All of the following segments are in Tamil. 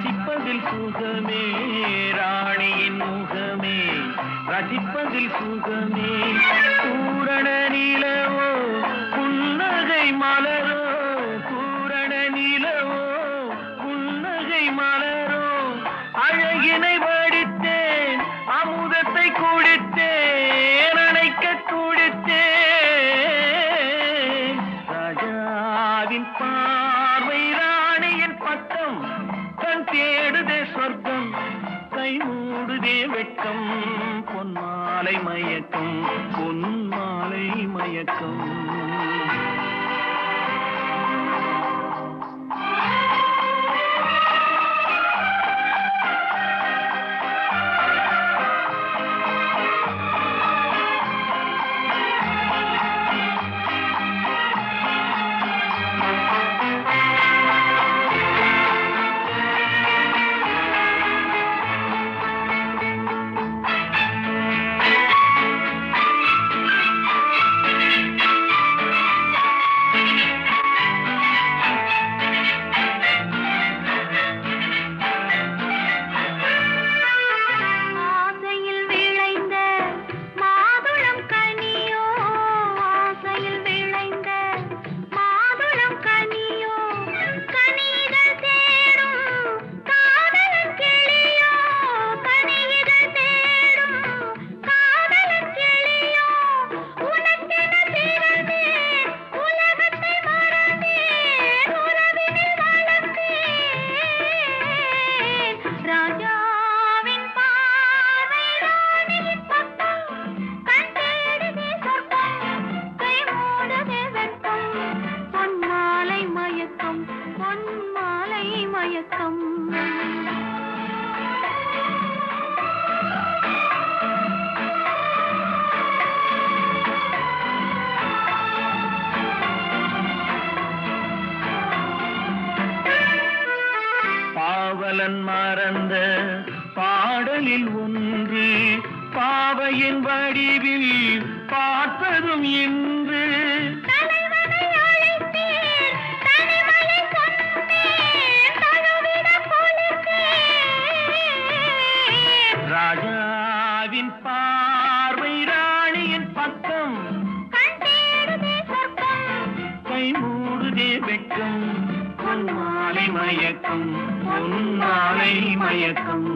ரசிப்பதில் சுகமே ராணியின் முகமே ரசிப்பதில் சுகமே பூரண நிலவோ புன்னகை மலரோ பூரண நிலவோ புன்னகை மலரோ அழகினை வடித்தேன் அமுதத்தை குடித்தேன் அணைக்க குடித்தேன் ராஜாவின் பார்வை ராணியின் பக்கம் கண் தேடுதே சொர்க்கம் கை மூடுதே வெட்கம் பொன்மாலை மயக்கம் பொன்மாலை மயக்கம் பாவலன் மறந்த பாடலில் ஒன்று பாவையின் வடிவில் பார்த்ததும் இன்று ராஜாவின் பார்வை ராணியின் பக்கம் கை மூடுதே வெட்கம் பொன்மாலை மயக்கம் பொன்மாலை மயக்கம்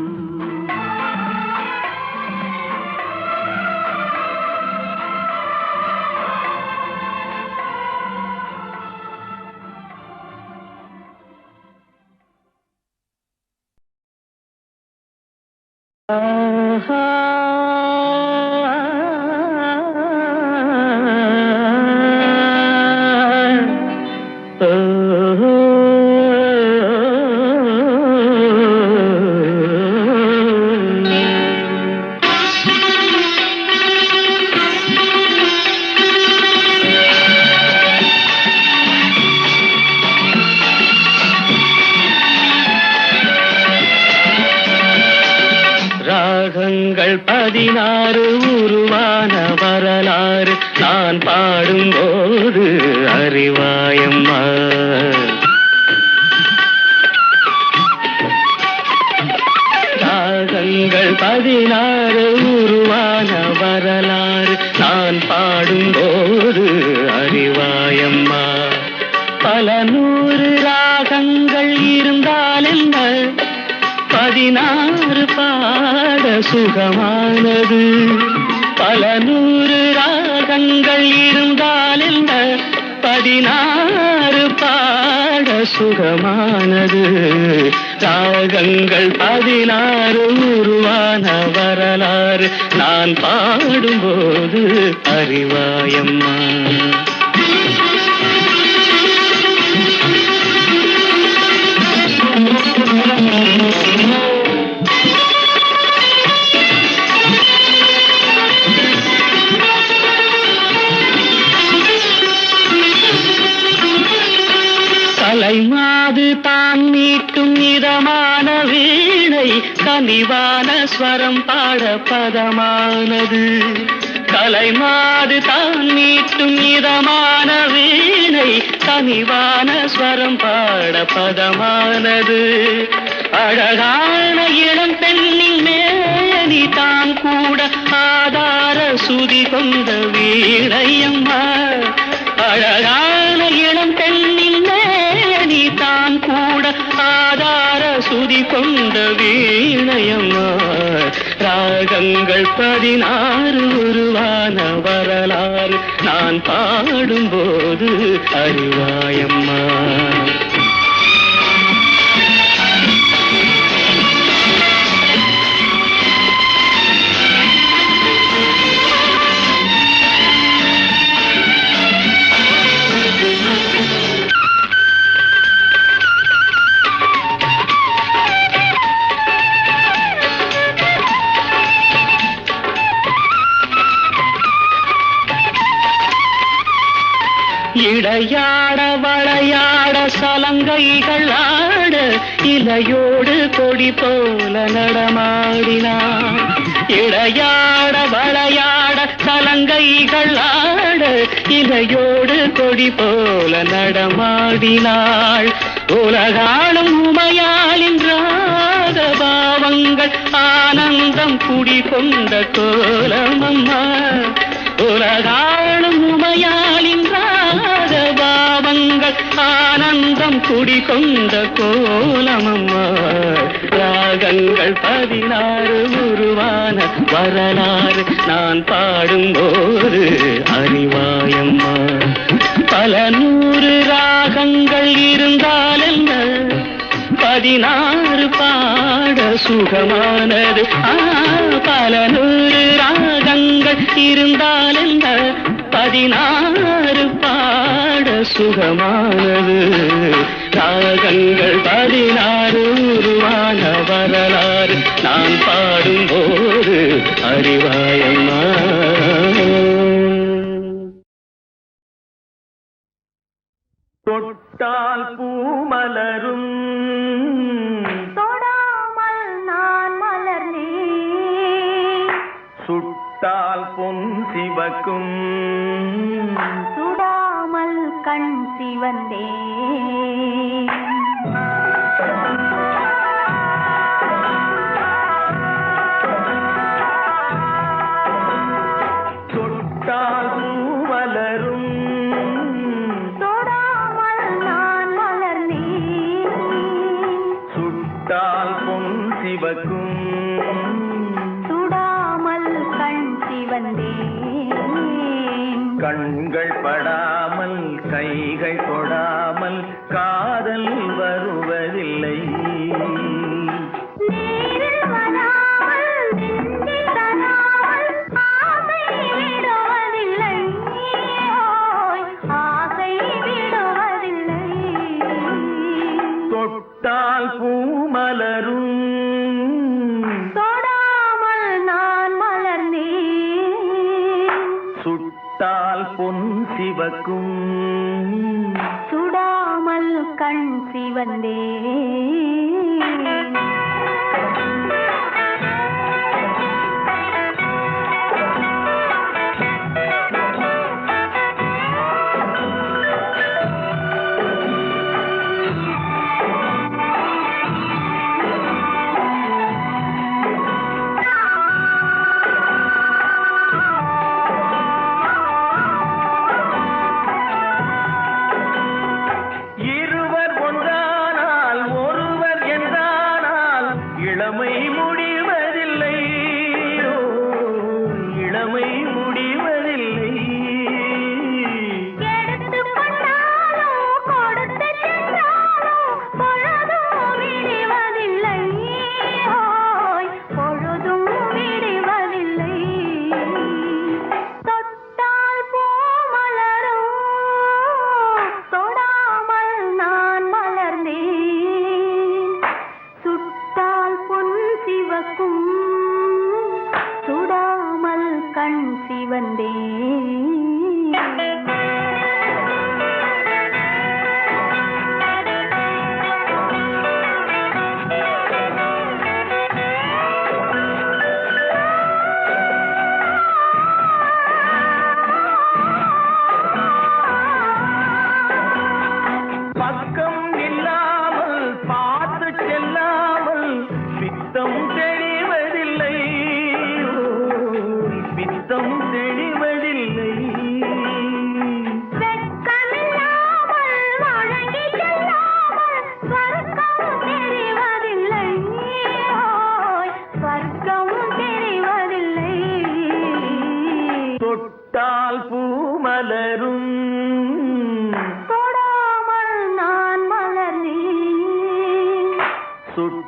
ராகங்கள் 16 உருவான வரலாறு நான் பாடும்போது அறிவாயம்மா ராகங்கள் 16 உருவான வரலாறு நான் பாடும்போது அறிவாயம்மா பல நூறு ராகங்கள் இருந்தால் என்ன 16 பாட சுகமானது பல நூறு ராகங்கள் இருந்தால் என்ன 16 பாட சுகமானது ராகங்கள் 16 உருவான வரலாறு நான் பாடும்போது அறிவாயம்மா கலைமாது தான் மீட்டும் இதமான வீணை கனிவான ஸ்வரம் பாட பதமானது கலைமாது தான் மீட்டும் இதமான வீணை கனிவான ஸ்வரம் பாட பதமானது அழகான இளம் பெண்ணின் மேனி தான் கூட ஆதார சுதி கொண்ட வீணையம்மா. அழகான இளம் பெண்ணின் மேனி தான் கூட ஆதார சுதி கொண்ட வீணையம்மா. ராகங்கள் 16 உருவான வரலாறு நான் பாடும்போது அறிவாயம்மா. இடையாட வளையாட சலங்கைகள் ஆட இலையோடு கொடி போல நடமாடினான். இடையாட வளையாட சலங்கைகள் ஆட இலையோடு கொடி போல நடமாடினாள். உலகாளும் உமையாளின் ராக பாவங்கள் ஆனந்தம் குடிகொண்ட கோலமம்மா. உலகாளும் உமையாளின் பாவங்கள் ஆனந்தம் குடிகொண்ட கோலமம்மா. ராகங்கள் 16 உருவான வரலாறு நான் பாடும்போது அறிவாயம்மா. பல 100 ராகங்கள் இருந்தால் என்ன 16 பாட சுகமானது. பல 100 ராகங்கள் இருந்தால் என்ன 16 பாட சுகமானது. ராகங்கள் 16 உருவான வரலாறு நான் பாடும்போது அறிவாயம்மா. தொட்டால் பூமலரும் தொடாமல் நான் மலர்ந்தேன். சுட்டால் பொன் சிவக்கும் சுடாமல் கண் சிவந்தேன். தொட்டால் பூமலரும் தொடாமல் நான் மலர்ந்தேன். சுட்டால் பொன் சிவக்கும் சுடாமல் கண் சிவந்தேன். கண்கள் படாமல் கைகள் தொடாமல் காதல் வருவதில்லை. நேரில் வராமல் நெஞ்சில் தராமல் ஆசை விடுவதில்லை. ஆசை விடுவதில்லை. தொட்டால் பூமலரும் தொடாமல் நான் மலர்ந்தேன். சுட்டால் பொன் சிவக்கும் சுடாமல் கண் சிவந்தேன்.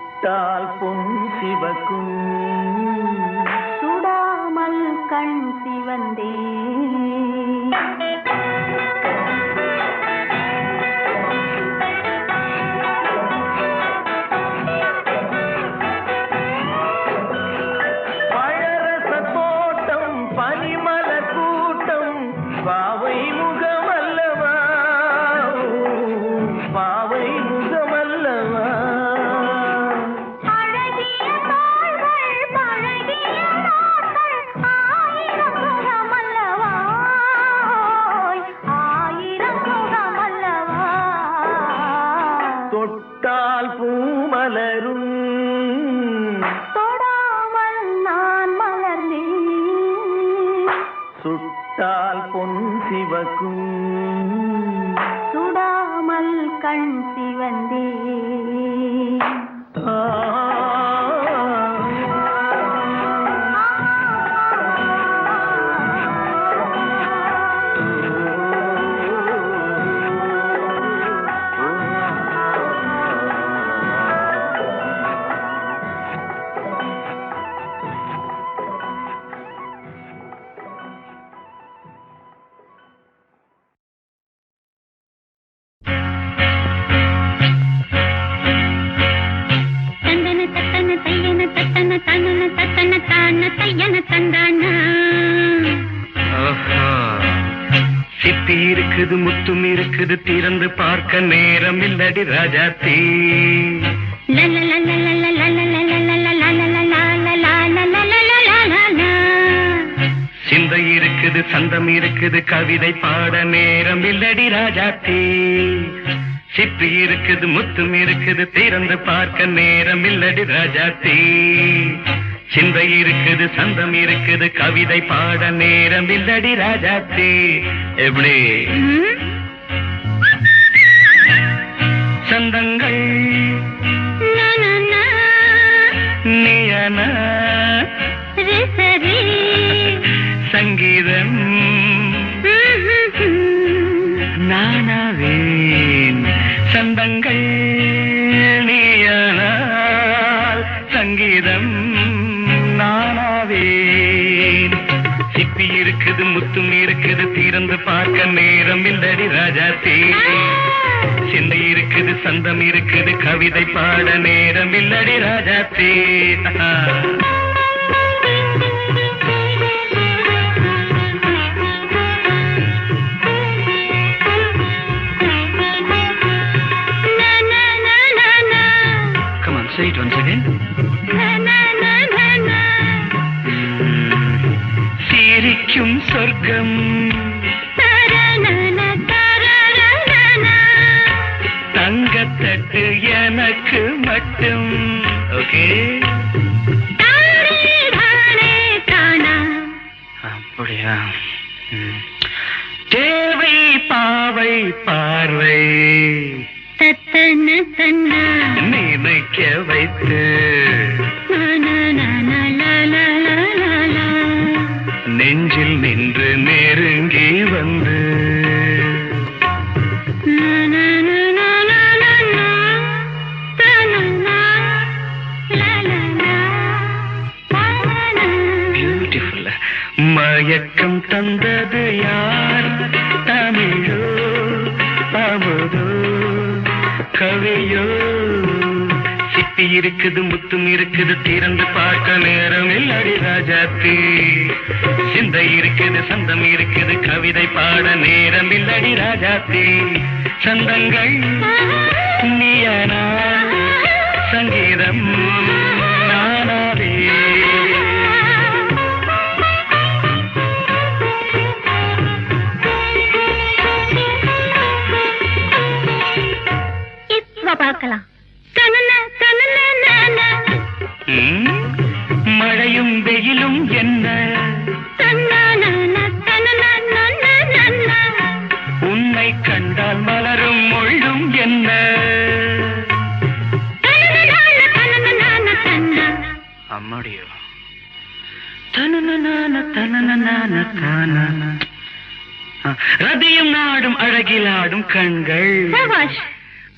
சுட்டால் பொன் சிவக்கும் சுடாமல் கண் சிவந்தே பழரச தோட்டம் பனிமலர் கூட்டம் பாவை முகமல்லவா பாவை முகமல்லவா அழகிய தாள்கள் பழகிய நாட்கள் ஆயிரம் முகமல்லவா ஆயிரம் முகமல்லவா தொட்டால் பூமலரும் தொடாமல் நான் மலர்ந்தேன் சுட்டால் பொன் சிவக்கும் சுடாமல் கண் சிவந்தே ஆ. தந்தன தத்தன தையன தத்தன தனன தத்தன தான தையன தந்தானா ஆஹா. சிப்பி இருக்குது முத்தும் இருக்குது திறந்து பார்க்க நேரம் இல்லடி ராஜாத்தி சிந்தை இருக்குது சந்தம் இருக்குது கவிதை பாட நேரம் இல்லடி ராஜாத்தி சிப்பி இருக்குது முத்தும் இருக்குது திறந்து பார்க்க நேரம் இல்லடி ராஜாத்தி சிந்தை இருக்குது சந்தம் இருக்குது கவிதை பாட நேரம் இல்லடி ராஜாத்தி எப்படி சந்தங்கள் நீயன சங்கீதம் நானாவேன் சந்தங்கள் நீயனால் சங்கீதம் நானாவேன் சிப்பி இருக்குது முத்தும் இருக்குது திறந்து பார்க்க நேரம் இல்லடி ராஜாத்தி சிந்தை இருக்குது சந்தம் இருக்குது கவிதை பாட நேரம் இல்லடி Rajathi Come on, say it once again. சிரிக்கும் சொர்க்கம் தங்கத்தட்டு எனக்கு மட்டும் ஓகே அப்படியா தேவை பாவை பார்வை நினைக்க வைத்து நெஞ்சில் நின்று நெருங்கி வந்து பியூட்டிஃபுல் மயக்கம் தந்தது யார் தமிழோ அமுதோ கவியோ சிப்பி இருக்குது முத்தும் இருக்குது திறந்து பார்க்க நேரம் இல்லடி ராஜாத்தி சிந்தை இருக்குது சந்தம் இருக்குது கவிதை பாட நேரம் இல்லடி ராஜாத்தி சந்தங்கள் நீயனா சங்கீதம் நானாவே பார்க்கலாம் மழையும் வெயிலும் என்ன உன்னை கண்டால் மலரும் மொழியும் என்ன அம்மாடியோ ரதியும் நாடும் அழகிலாடும் கண்கள்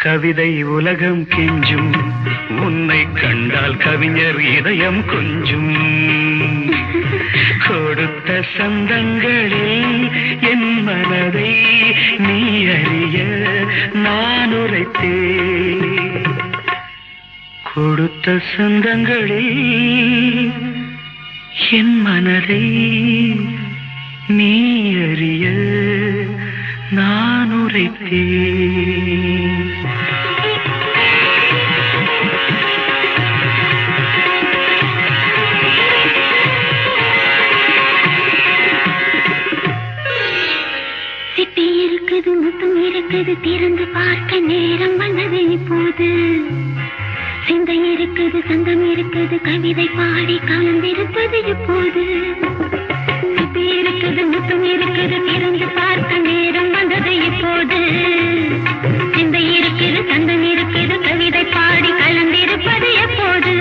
கவிதை உலகம் கெஞ்சும் உன்னை கண்டால் கவிஞர் இதயம் கொஞ்சும் கொடுத்த சந்தங்களில் என் மனதை நீ அறிய நான் உரைத்தேன் கொடுத்த சந்தங்களில் என் மனதை நீ அறிய நான் உரைத்தேன் சிட்டி இருக்குது முத்தம் இருக்குது திறந்து பார்க்க நேரம் வந்தது இப்போது சிந்தை இருக்குது சங்கம் இருக்குது கவிதை பாடி கலந்திருப்பது இப்போது சிட்டி இருக்குது முத்தம் இருக்குது திறந்து பார்க்க நேரம் வந்தது இப்போது சிந்தை இருக்குது சங்கம் இருக்குது கவிதை பாடி கலந்திருப்பது எப்போது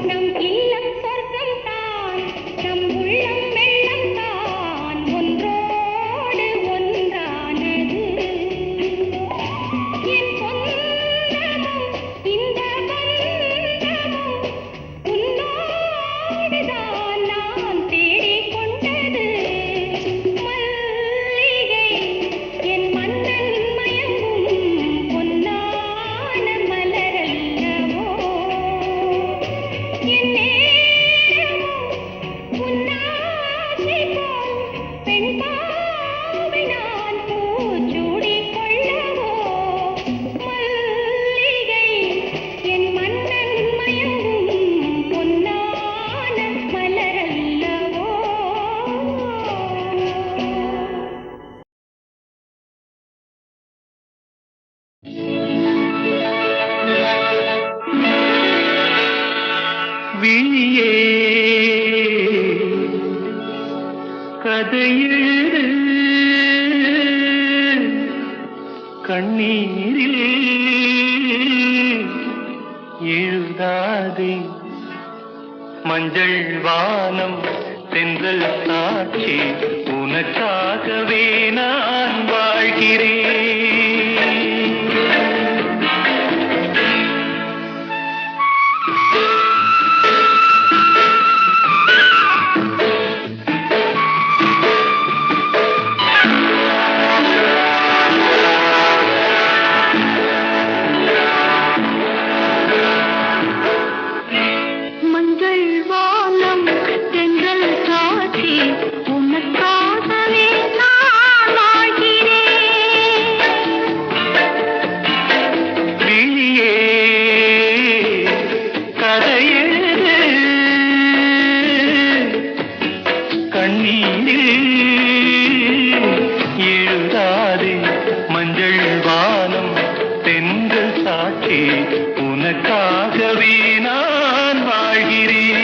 நம் இல்லம் சொர்க்கம் தான் நம் உள்ளம் விழியே கதையெழு கண்ணீரில் எழுதாதே மஞ்சள் வானம் தென்றல் சாட்சி உனக்காகவே நான் வாழ்கிறேன். உனக்காகவே நான் வாழ்கிறேன்.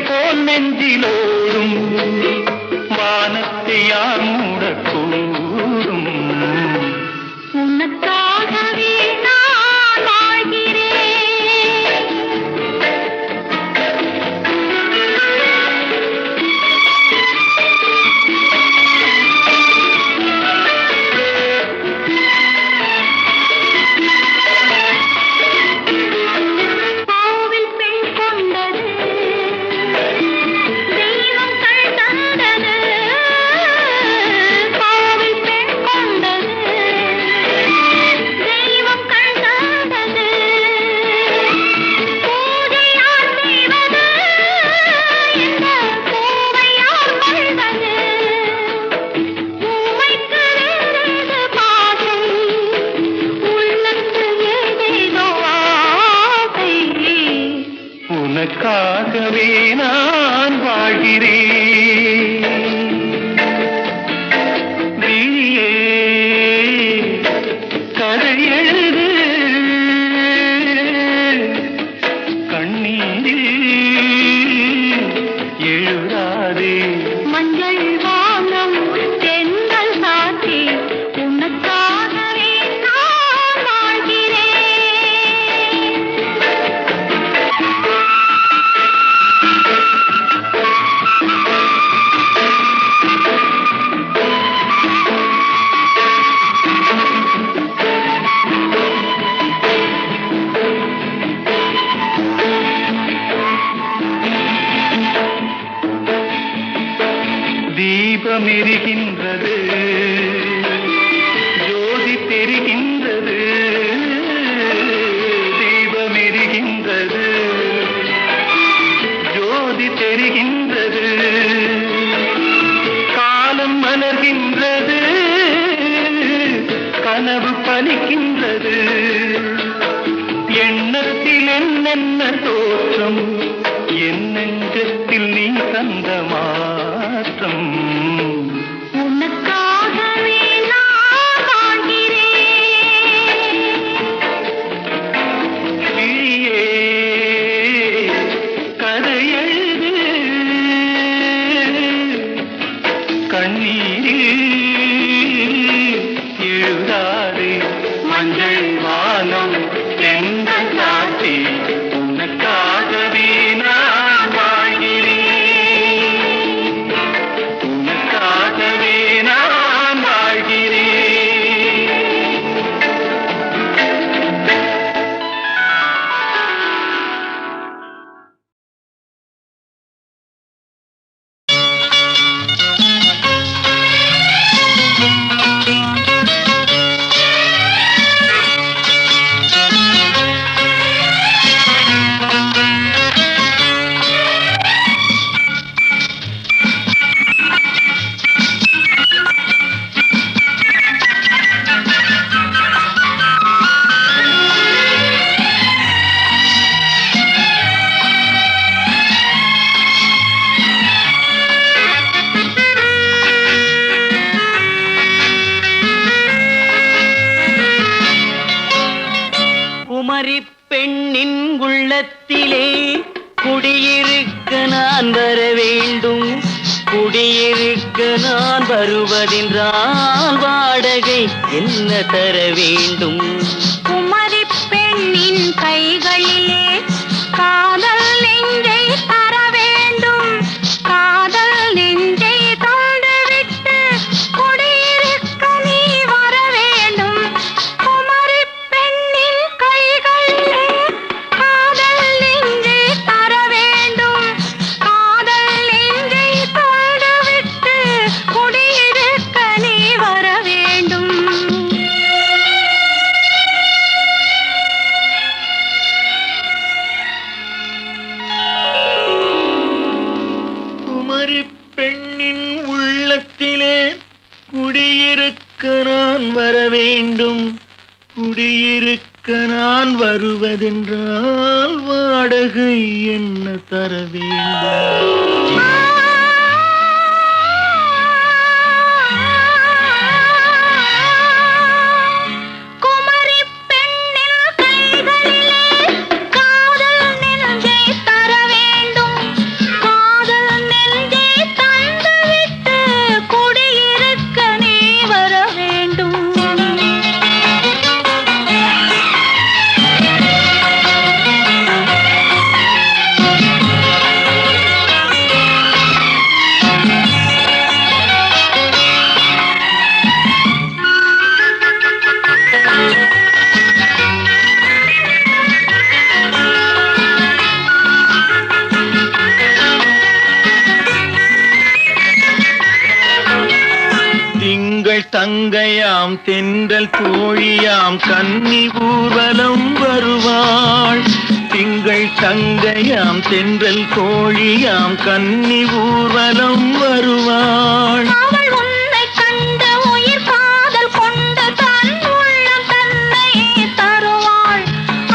போல் நெஞ்சிலோடும் வானத்தை யார் மூடக்கூடும் உனக்காகவே நான் வாழ்கிறேன். கோவில் பெண் கொண்டது தெய்வம் கண் தந்தது. கோவில் பெண் கொண்டது தெய்வம் கண் தந்தது. பூஜை யார் செய்வது இந்த பூவை யார் கொள்வது. பூவைக்கு வேறேது பாசம் உள்ளத்து ஏதேதோ ஆசை. உனக்காகவே நான் வாழ்கிறேன். விழியே கதையெழு கண்ணீரில் எழுதாதே மஞ்சள் வானம் தென்றல் சாட்சி உனக்காகவே நான் வாழ்கிறேன். தீபம் எரிகின்றது ஜோதி தெரிகின்றது. தீபம் எரிகின்றது ஜோதி தெரிகின்றது. காலம் மலர்கின்றது கனவு பலிக்கின்றது. எண்ணத்தில் என்னென்ன தோற்றம் என் நெஞ்சத்தில் நீ தந்த மாற்றம். உனக்காகவே நான் வாழ்கிறேன். விழியே கதையெழு கண்ணீரில் எழுதாதே மஞ்சள் வானம் தென்றல் சாட்சி உனக்காகவே நான் வாழ்கிறேன். உனக்காகவே நான் வாழ்கிறேன். உள்ளத்திலே குடியிருக்க நான் வர வேண்டும். குடியிருக்க நான் வருவதென்றால் வாடகை என்ன தர வேண்டும்? குமரி பெண்ணின் கைகளிலே காதல் நெஞ்சை தர வேண்டும். காதல் நெஞ்சை தந்துவிட்டு குடியிருக்க நீ வர வேண்டும். குமரி பெண்ணின் கைகளிலே காதல் நெஞ்சை தர வேண்டும். காதல் நெஞ்சை தந்துவிட்டு குடியிருக்க நீ வர வேண்டும். குமரி பெண்ணின் உள்ளத்திலே குடியிருக்க நான் வர வேண்டும். குடியிருக்க நான் வருவதென்றால் வாடகை என்ன தர வேண்டும்? குமரி பெண்ணின் கைகளிலே காதல் நெஞ்சை தர வேண்டும். காதல் நெஞ்சை தந்துவிட்டு குடியிருக்க நீ வர வேண்டும். திங்கள் தங்கையாம் தென்றல் தோழியாம் கன்னி ஊர்வலம் வருவாள். திங்கள் தங்கையாம் தென்றல் தோழியாம் கன்னி ஊர்வலம் வருவாள். அவள் உன்னை கண்டு உயிர் காதல் கொண்டு தன் உள்ளம் தன்னையே தருவாள்.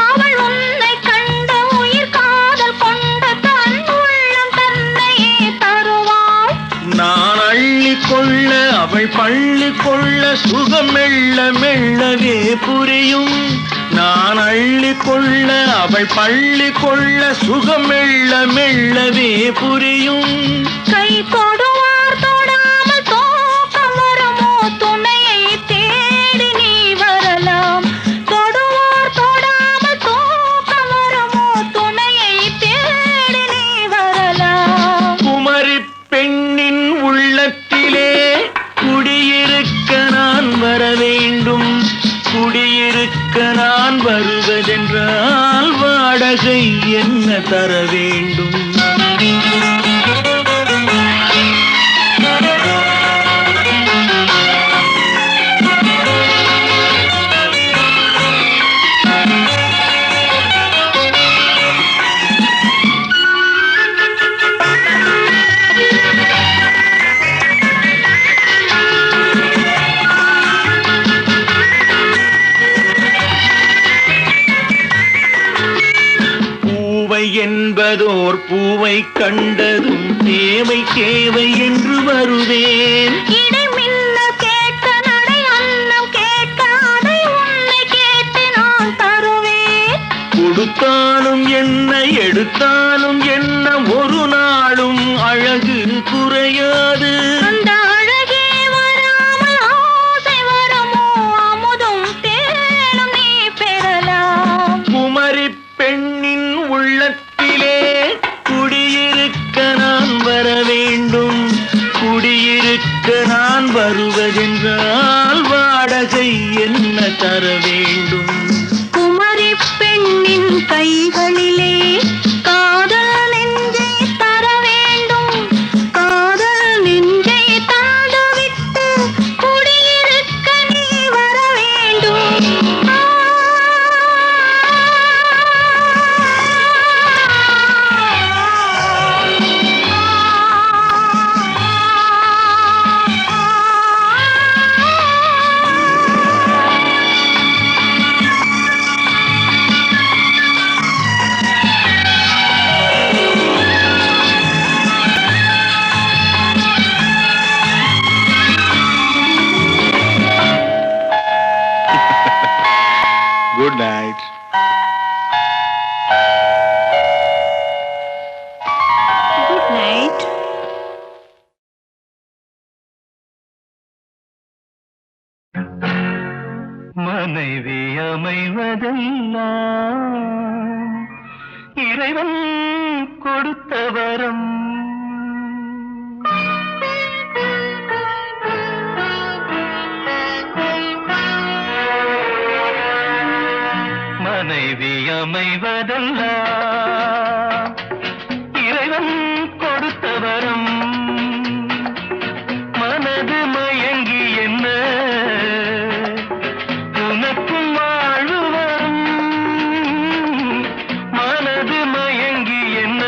அவள் உன்னை கண்டு உயிர் காதல் கொண்டு தன் உள்ளம் தன்னையே தருவாள். நான் அள்ளி கொள்ள அவள் பள்ளி கொள்ள சுகம் மெல்ல மெல்லவே புரியும். நான் அள்ளி கொள்ள அவள் பள்ளி கொள்ள சுகம் மெல்ல மெல்லவே புரியும். கை தொடுவார் தொடாமல் தூக்கம் வருமோ? துணையை தேடி நீ வரலாம். தொடுவார் தொடாமல் தூக்கம் வருமோ? துணையை தேடி நீ வரலாம். குமரி பெண்ணின் உள்ளத்திலே குடியிருக்க நான் வர வேண்டும். குடியிருக்க நான் வருவதென்றால் வாடகை என்ன தர வேண்டும்? என்பதோர் பூவை கண்டதும் தேவை தேவை என்று வருவேன். இடைமின்னல் கேட்க நடை அன்னம் கேட்க அதை உன்னை கேட்டு நான் தருவேன். கொடுத்தாலும் என்ன எடுத்தாலும் என்ன ஒரு நாளும் அழகு குறையாது. அந்த அழகே வராமல் ஆசை வருமோ? அமுதும் தேனும் நீ பெறலாம். குமரி பெண்ணின் உள்ளத்திலே குடியிருக்க நான் வர வேண்டும். குடியிருக்க நான் வருவதென்றால் வாடகை என்ன தர வேண்டும்? குமரி பெண்ணின் கைகளிலே காதல் நெஞ்சை தர வேண்டும். காதல் நெஞ்சை தந்துவிட்டு குடியிருக்க நீ வர வேண்டும். மனைவி அமைவதெல்லாம் இறைவன் கொடுத்த வரம். மனைவி அமைவதெல்லாம் இறைவன் கொடுத்த வரம். மனது மயங்கி என்ன உனக்கும் வாழ்வு வரும். மனது மயங்கி என்ன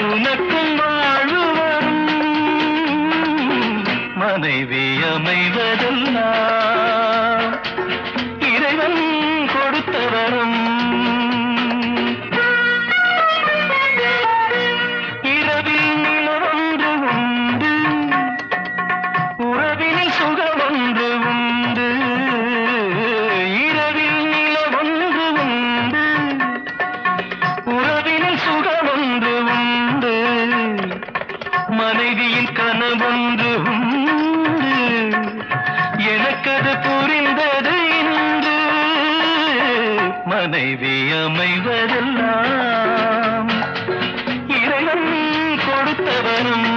உனக்கும் வாழ்வு வரும். மனைவி அமைவதெல்லாம் இறைவன் கொடுத்த வரம். இரவில் நிலவொன்று உண்டு, உறவினில் சுகமொன்று உண்டு. இரவில் நிலவொன்று உண்டு, உறவினில் சுகமொன்று உண்டு. மனைவியின் கனவொன்று உண்டு, எனக்கது புரிந்தது இன்று. மனைவி அமைவதெல்லாம் இறைவன் கொடுத்த வரம்.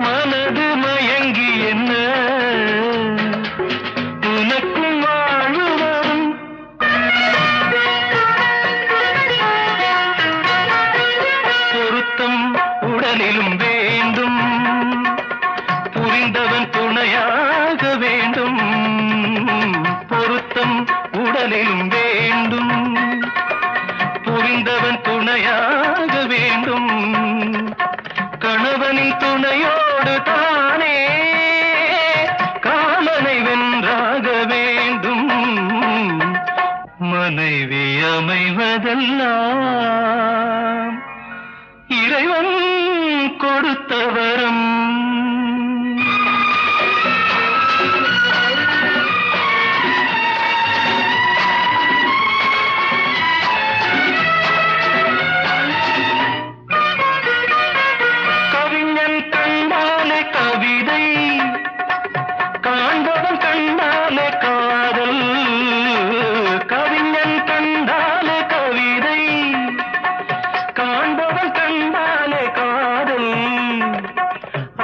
மனது மயங்கி என்ன உனக்கும் வாழ்வு வரும். பொருத்தம் உடலிலும் வேண்டும், புரிந்தவன் துணையாக வேண்டும். பொருத்தம் உடலிலும் வேண்டும், புரிந்தவன் துணையாக வேண்டும். கணவனின் துணையோடு தானே காமனை வென்றாக வேண்டும். மனைவி அமைவதெல்லாம் இறைவன் கொடுத்த வரம். கவிஞன் கண்டாலே கவிதை, காண்பவன் கண்டாலே காதல். கவிஞன் கண்டாலே கவிதை, காண்பவன் கண்டாலே காதல்.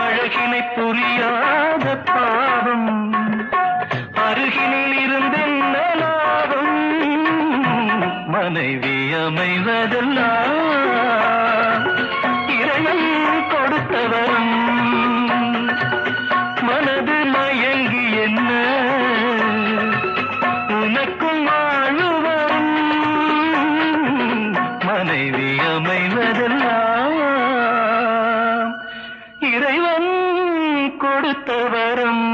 அழகினை புரியாத பாவம், அருகினில் இருந்தென்ன லாபம். மனைவி அமைவதெல்லாம் இறைவன் கொடுத்த வரம். மனது மயங்கி என்ன உனக்கும் வாழ்வு வரும். மனைவி அமைவதெல்லாம் இறைவன் கொடுத்த வரம்.